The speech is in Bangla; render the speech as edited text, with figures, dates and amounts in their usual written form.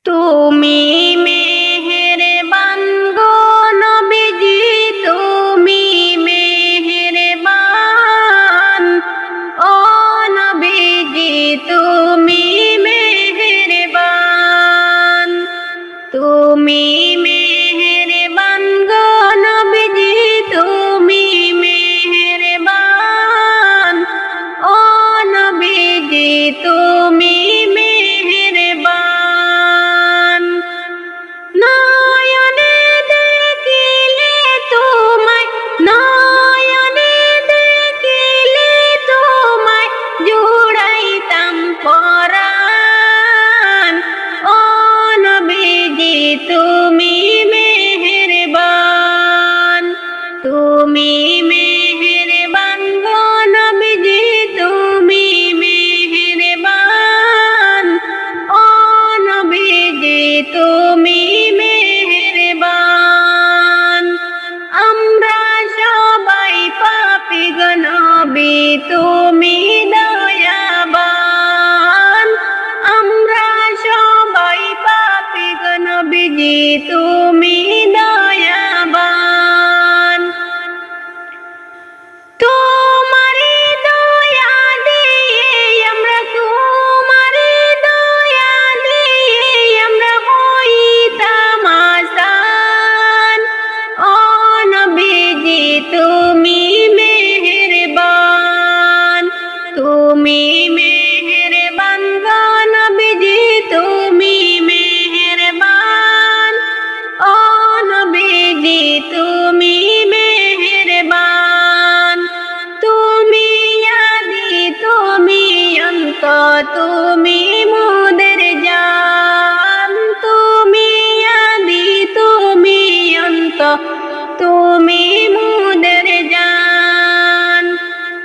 তুমি মেহেরবান গো নবীজি, তুমি মেহেরবান। ও নবীজি তুমি মেহেরবান, তুমি মেহেরবান গো নবীজি, তুমি মেহেরবান। ও নবীজি তুমি মেহেরবান। নয়নে দেখিলে তোমায়, নয়নে দেখিলে তোমায় জুড়াইতাম পরাণ। ও নবীজি তুমি মেহেরবান, তুমি মেহেরবান গো নবীজি, তুমি মেহেরবান। ও নবীজি তুমি মেহেরবান। আমরা সবাই পাপী গো নবী, তুমি দয়াবান। আমরা সবাই পাপী গো নবীজি, তুমি দয়াবান। তোমারি দয়া দিয়ে আমরা, তোমারি দয়া দিয়ে আমরা হইতাম আসান। ও নবীজি তুমি মেহেরবান, তুমি মেহেরবান গো নবীজি, তুমি মেহেরবান। ও নবীজি তুমি মেহেরবান। তুমি আদি তুমি অন্ত, তুমি মোদের জান। তুমি আদি তুমি অন্ত, তুমি